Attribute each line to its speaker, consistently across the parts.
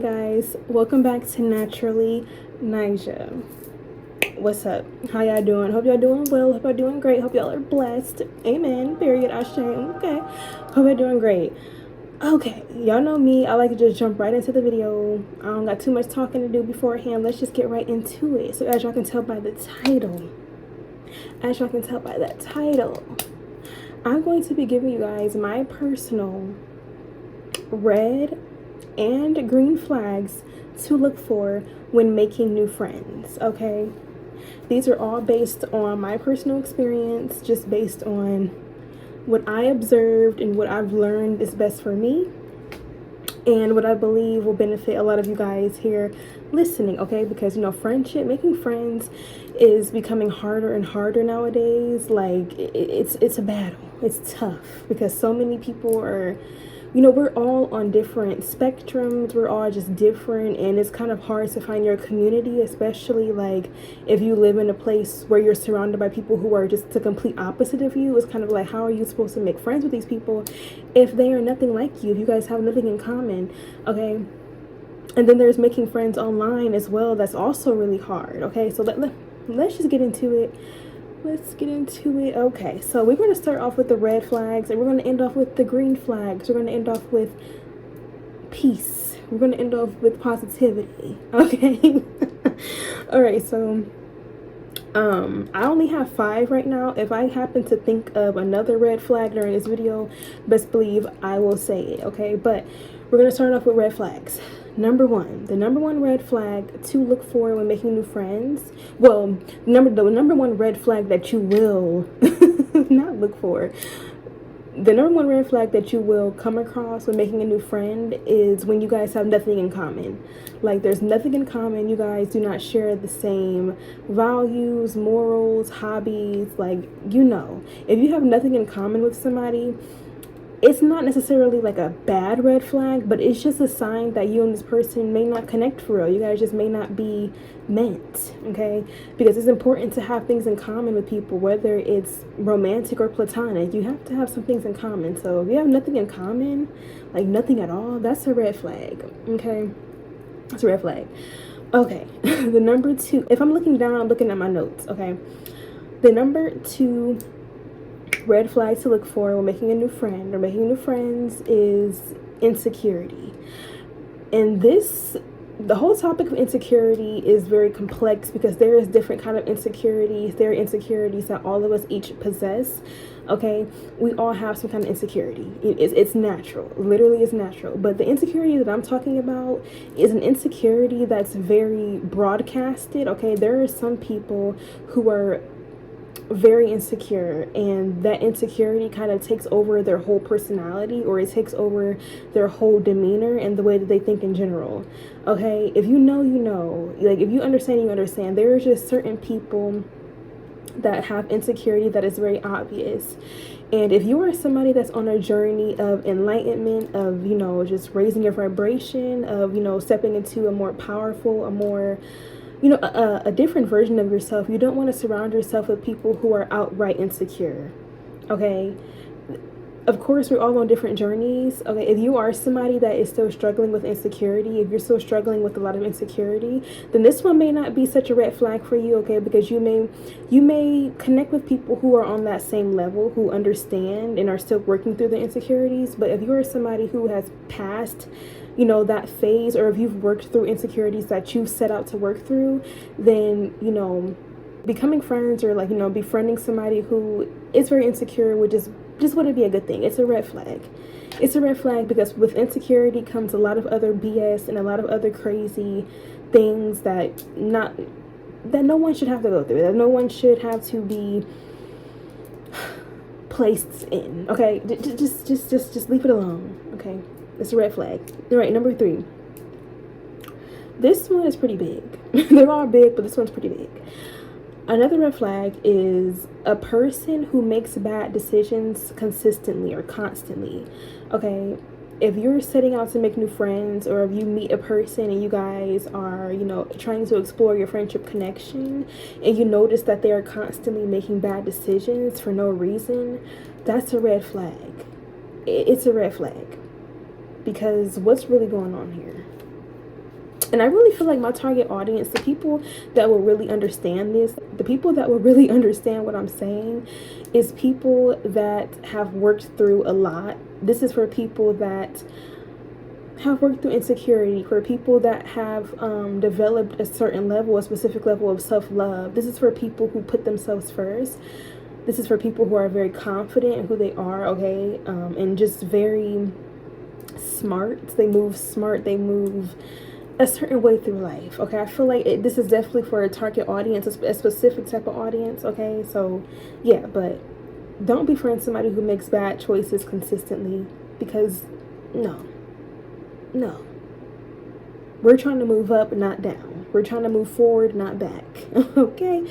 Speaker 1: guys, welcome back to Naturally Nyjah. What's up? How y'all doing? Hope y'all doing well. Hope y'all doing great. Hope y'all are blessed. Amen. Period. Ashe. Okay. Hope y'all doing great. Okay, y'all know me. I like to just jump right into the video. I don't got too much talking to do beforehand. Let's just get right into it. So as y'all can tell by the title, I'm going to be giving you guys my personal red and green flags to look for when making new friends. Okay, these are all based on my personal experience, just based on what I observed and what I've learned is best for me and what I believe will benefit a lot of you guys here listening. Okay, because friendship, making friends is becoming harder and harder nowadays. Like it's a battle. It's tough because so many people are, we're all on different spectrums. We're all just different, and it's kind of hard to find your community, especially like if you live in a place where you're surrounded by people who are just the complete opposite of you. It's kind of like, how are you supposed to make friends with these people if they are nothing like you, if you guys have nothing in common? Okay, and then there's making friends online as well. That's also really hard. Okay, so let's just get into it. Okay, so we're going to start off with the red flags, and we're going to end off with the green flags. We're going to end off with peace. We're going to end off with positivity. Okay. All right, so I only have 5 right now. If I happen to think of another red flag during this video, best believe I will say it. Okay, but we're going to start off with red flags. The number one red flag to look for when making new friends. Well, the number one red flag that you will not look for. The number one red flag that you will come across when making a new friend is when you guys have nothing in common. Like, there's nothing in common. You guys do not share the same values, morals, hobbies. Like, if you have nothing in common with somebody, it's not necessarily like a bad red flag, but it's just a sign that you and this person may not connect for real. You guys just may not be meant, okay? Because it's important to have things in common with people, whether it's romantic or platonic. You have to have some things in common. So if you have nothing in common, like nothing at all, that's a red flag, okay? That's a red flag. Okay, the number 2, if I'm looking down, I'm looking at my notes, okay? The number 2 red flags to look for when making a new friend or making new friends is insecurity. And the whole topic of insecurity is very complex because there is different kind of insecurities. There are insecurities that all of us each possess. Okay, we all have some kind of insecurity. It's natural. Literally, it's natural. But the insecurity that I'm talking about is an insecurity that's very broadcasted. Okay, there are some people who are very insecure, and that insecurity kind of takes over their whole personality, or it takes over their whole demeanor and the way that they think in general. Okay, if you know, like if you understand, there are just certain people that have insecurity that is very obvious. And if you are somebody that's on a journey of enlightenment, of just raising your vibration, of stepping into a more powerful, a more a different version of yourself, you don't want to surround yourself with people who are outright insecure. Okay, of course, we're all on different journeys. Okay, if you are somebody that is still struggling with insecurity, if you're still struggling with a lot of insecurity, then this one may not be such a red flag for you. Okay, because you may connect with people who are on that same level, who understand and are still working through the insecurities. But if you are somebody who has passed that phase, or if you've worked through insecurities that you set out to work through, then becoming friends or befriending somebody who is very insecure would just wouldn't be a good thing. It's a red flag. It's a red flag because with insecurity comes a lot of other BS and a lot of other crazy things that no one should have to go through, that no one should have to be placed in. Okay, just leave it alone. Okay, it's a red flag. All right, number 3. This one is pretty big. They're all big, but this one's pretty big. Another red flag is a person who makes bad decisions consistently or constantly. Okay, if you're setting out to make new friends, or if you meet a person and you guys are, trying to explore your friendship connection, and you notice that they are constantly making bad decisions for no reason, that's a red flag. It's a red flag. Because what's really going on here? And I really feel like my target audience, the people that will really understand this, the people that will really understand what I'm saying, is people that have worked through a lot. This is for people that have worked through insecurity, for people that have developed a certain level, a specific level of self-love. This is for people who put themselves first. This is for people who are very confident in who they are, okay, and just very smart. They move a certain way through life, okay? I feel like this is definitely for a target audience, a specific type of audience, okay? So yeah, but don't befriend somebody who makes bad choices consistently, because no, we're trying to move up, not down. We're trying to move forward, not back. Okay.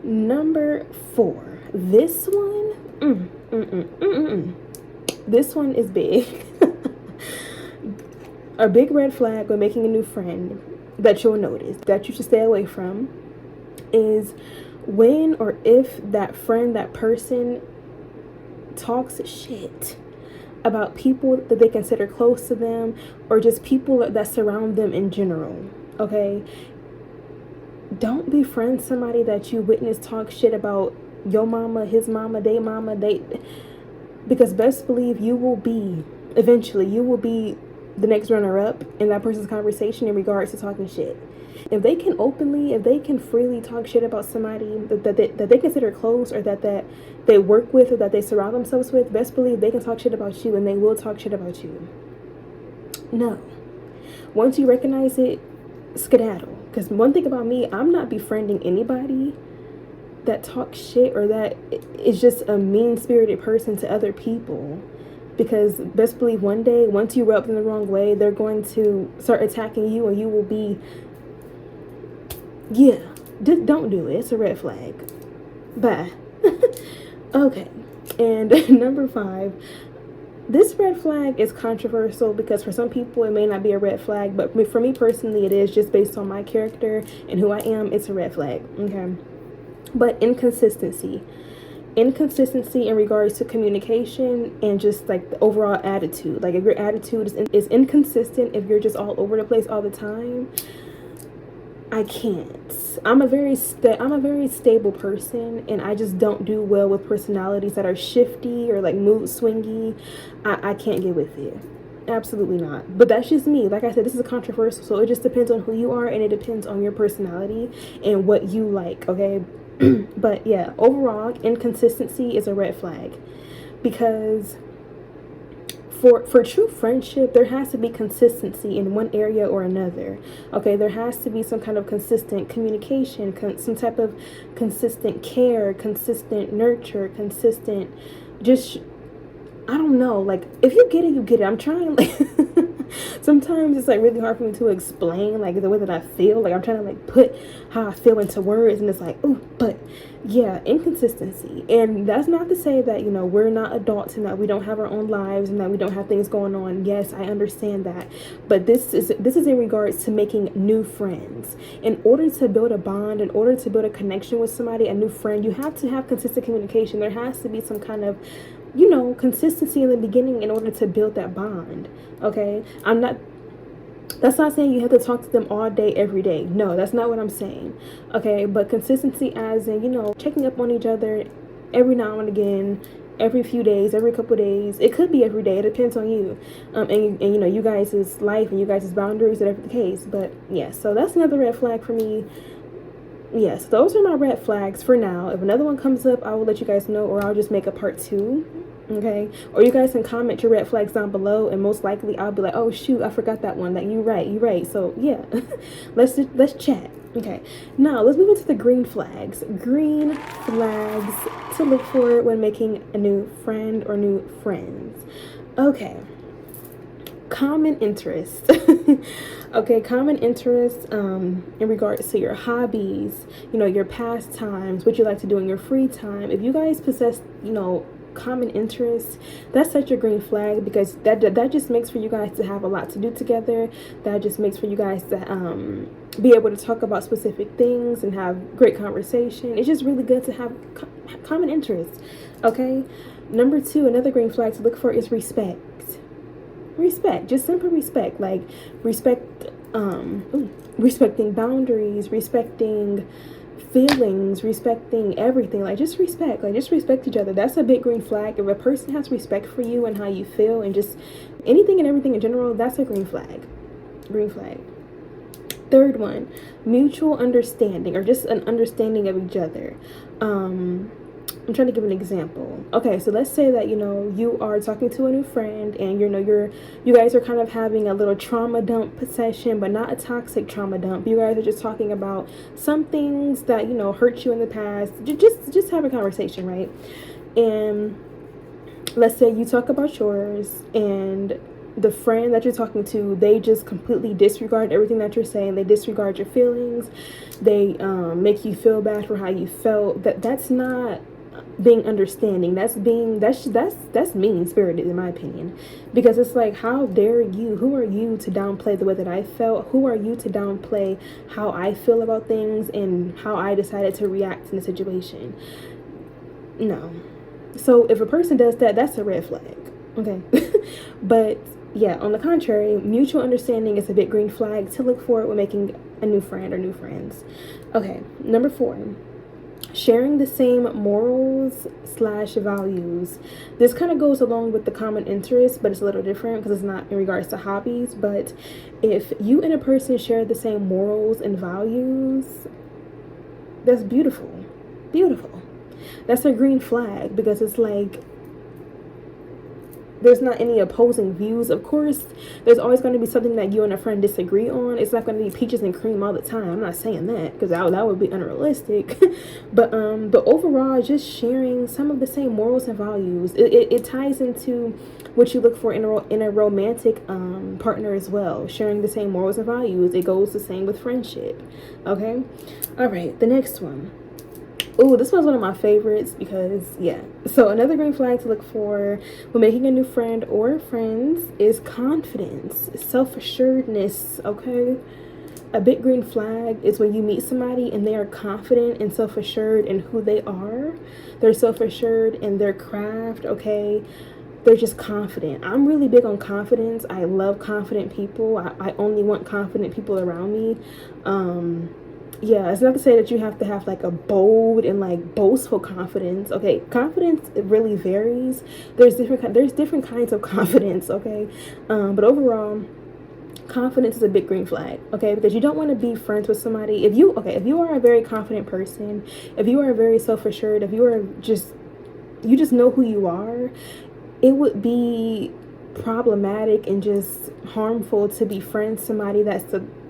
Speaker 1: Number 4, this one, this one is big. A big red flag when making a new friend that you'll notice that you should stay away from is when or if that friend, that person talks shit about people that they consider close to them, or just people that surround them in general, okay? Don't befriend somebody that you witness talk shit about your mama, his mama, because best believe eventually you will be the next runner-up in that person's conversation in regards to talking shit. If they can freely talk shit about somebody that they consider close, or that they work with, or that they surround themselves with, best believe they can talk shit about you, and they will talk shit about you. No. Once you recognize it, skedaddle. Because one thing about me, I'm not befriending anybody that talks shit or that is just a mean-spirited person to other people. Because best believe one day, once you rub them the wrong way, they're going to start attacking you, and you will be, yeah, just don't do it. It's a red flag. Bye. Okay. And number 5, this red flag is controversial because for some people it may not be a red flag, but for me personally it is, just based on my character and who I am. It's a red flag, okay? But inconsistency in regards to communication and just like the overall attitude. Like if your attitude is inconsistent, if you're just all over the place all the time, I can't. I'm a very stable person, and I just don't do well with personalities that are shifty or like mood swingy. I can't get with it. Absolutely not. But that's just me. Like I said, this is a controversial, so it just depends on who you are, and it depends on your personality and what you like, okay? But yeah, overall, inconsistency is a red flag, because for true friendship, there has to be consistency in one area or another, okay? There has to be some kind of consistent communication, some type of consistent care, consistent nurture, consistent, just, I don't know, like, if you get it, you get it. I'm trying, like, sometimes it's like really hard for me to explain like the way that I feel. Like I'm trying to like put how I feel into words, and it's like, oh, but yeah, inconsistency. And that's not to say that, you know, we're not adults and that we don't have our own lives and that we don't have things going on. Yes, I understand that. But this is in regards to making new friends. In order to build a bond, in order to build a connection with somebody, a new friend, you have to have consistent communication. There has to be some kind of, you know, consistency in the beginning in order to build that bond, okay? That's not saying you have to talk to them all day, every day. No, that's not what I'm saying, okay? But consistency as in, you know, checking up on each other every now and again, every few days, every couple days. It could be every day. It depends on you, and you know, you guys' life and you guys' boundaries, whatever the case. But yeah, so that's another red flag for me. Yes, those are my red flags for now. If another one comes up, I will let you guys know, or I'll just make a part 2. Okay, or you guys can comment your red flags down below, and most likely I'll be like, oh shoot, I forgot that one. Like, you right. So yeah, let's chat. Okay, now let's move into the green flags. Green flags to look for when making a new friend or new friends. Okay, common interest. Okay, common interest in regards to your hobbies, you know, your pastimes, what you like to do in your free time. If you guys possess, you know, common interests, that's such a green flag, because that just makes for you guys to have a lot to do together. That just makes for you guys to be able to talk about specific things and have great conversation. It's just really good to have common interests. Okay, number 2, another green flag to look for is respect. Just simple respect. Like respect respecting boundaries, respecting feelings, respecting everything. Like, just respect each other. That's a big green flag. If a person has respect for you and how you feel and just anything and everything in general, that's a green flag. Green flag. Third one, mutual understanding, or just an understanding of each other. I'm trying to give an example. Okay, so let's say that, you are talking to a new friend, and you guys are kind of having a little trauma dump session, but not a toxic trauma dump. You guys are just talking about some things that, hurt you in the past. Just have a conversation, right? And let's say you talk about yours, and the friend that you're talking to, they just completely disregard everything that you're saying. They disregard your feelings. They make you feel bad for how you felt. That's not being understanding. That's mean spirited, in my opinion, because it's like, how dare you? Who are you to downplay the way that I felt? Who are you to downplay how I feel about things and how I decided to react in the situation? No. So if a person does that, that's a red flag. Okay. But yeah, on the contrary, mutual understanding is a big green flag to look for when making a new friend or new friends. Okay, number 4, sharing the same morals/values. This kind of goes along with the common interest, but it's a little different because it's not in regards to hobbies. But if you and a person share the same morals and values, that's beautiful. Beautiful. That's a green flag, because it's like, there's not any opposing views. Of course, there's always going to be something that you and a friend disagree on. It's not going to be peaches and cream all the time. I'm not saying that, because that would be unrealistic. But overall, just sharing some of the same morals and values. It ties into what you look for in a romantic partner as well. Sharing the same morals and values. It goes the same with friendship. Okay? All right, the next one. Oh, this was one of my favorites because, yeah. So another green flag to look for when making a new friend or friends is confidence, self-assuredness, okay? A big green flag is when you meet somebody and they are confident and self-assured in who they are. They're self-assured in their craft, okay? They're just confident. I'm really big on confidence. I love confident people. I only want confident people around me. Yeah, it's not to say that you have to have like a bold and like boastful confidence. Okay, confidence, it really varies. There's different kinds of confidence. Okay, but overall, confidence is a big green flag. Okay, because you don't want to be friends with somebody if you are a very confident person, if you are very self-assured, if you just know who you are, it would be problematic and just harmful to be friends with somebody that's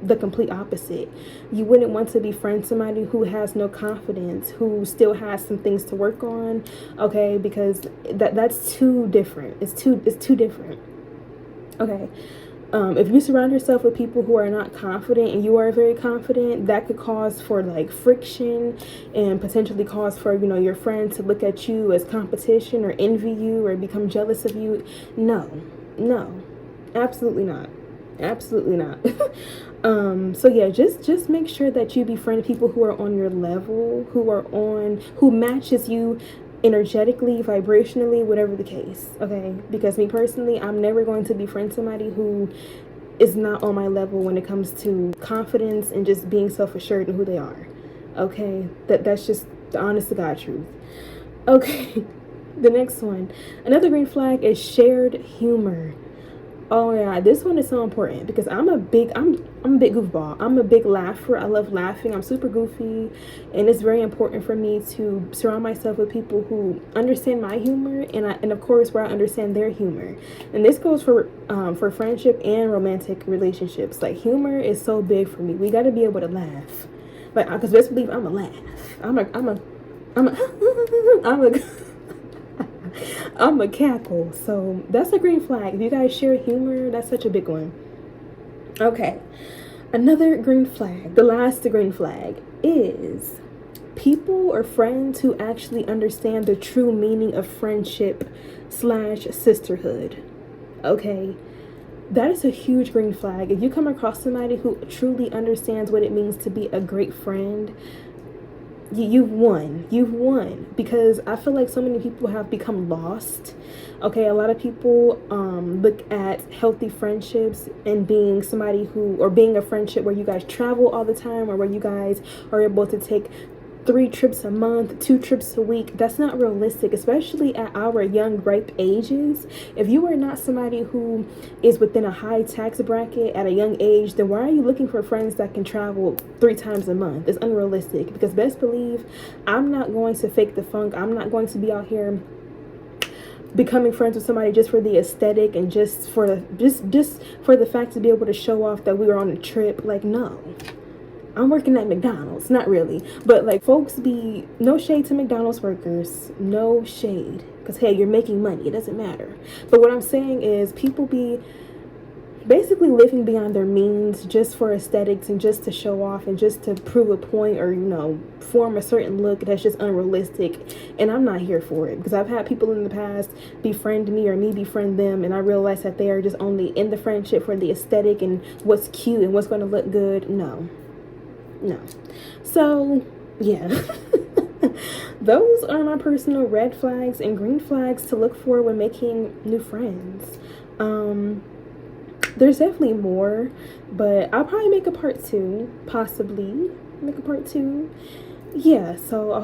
Speaker 1: the complete opposite. You wouldn't want to be friends with somebody who has no confidence, who still has some things to work on, okay? Because that's too different. It's too different. Okay. If you surround yourself with people who are not confident and you are very confident, that could cause for like friction and potentially cause for, your friends to look at you as competition or envy you or become jealous of you. No, absolutely not. Absolutely not. So yeah, just make sure that you befriend people who are on your level, who matches you energetically, vibrationally, whatever the case. Okay, because me personally, I'm never going to befriend somebody who is not on my level when it comes to confidence and just being self-assured in who they are. Okay, that's just the honest to God truth. Okay. The next one, another green flag is shared humor. Oh yeah, this one is so important because I'm a big goofball. I'm a big laugher. I love laughing. I'm super goofy, and it's very important for me to surround myself with people who understand my humor and of course where I understand their humor. And this goes for friendship and romantic relationships. Like, humor is so big for me. We got to be able to laugh. Like, because best believe I'm a laugh. I'm a cackle. So that's a green flag. If you guys share humor, that's such a big one. Okay, another green flag, the last green flag, is people or friends who actually understand the true meaning of friendship/sisterhood. Okay, that is a huge green flag. If you come across somebody who truly understands what it means to be a great friend, you've won. You've won, because I feel like so many people have become lost. Okay, a lot of people look at healthy friendships and being somebody who, or being a friendship where you guys travel all the time, or where you guys are able to take 3 trips a month, 2 trips a week. That's not realistic, especially at our young, ripe ages. If you are not somebody who is within a high tax bracket at a young age, then why are you looking for friends that can travel 3 times a month? It's unrealistic, because best believe I'm not going to fake the funk. I'm not going to be out here becoming friends with somebody just for the aesthetic and just for the fact to be able to show off that we were on a trip. Like, no. I'm working at McDonald's, not really, but like, folks be, no shade to McDonald's workers, no shade, because hey, you're making money, it doesn't matter. But what I'm saying is, people be basically living beyond their means just for aesthetics and just to show off and just to prove a point, or, you know, form a certain look that's just unrealistic. And I'm not here for it, because I've had people in the past befriend me or me befriend them, and I realize that they are just only in the friendship for the aesthetic and what's cute and what's going to look good. No. So yeah. Those are my personal red flags and green flags to look for when making new friends. There's definitely more, but I'll probably make a part 2, possibly make a part 2. Yeah, so I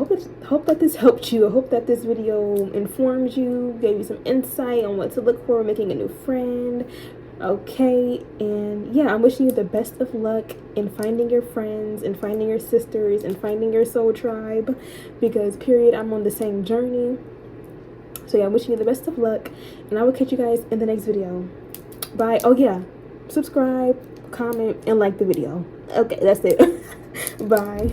Speaker 1: hope that this helped you. I hope that this video informed you, gave you some insight on what to look for when making a new friend. Okay, and yeah, I'm wishing you the best of luck in finding your friends and finding your sisters and finding your soul tribe, because period, I'm on the same journey. So yeah, I'm wishing you the best of luck, and I will catch you guys in the next video. Bye. Oh yeah, subscribe, comment, and like the video. Okay, that's it. Bye.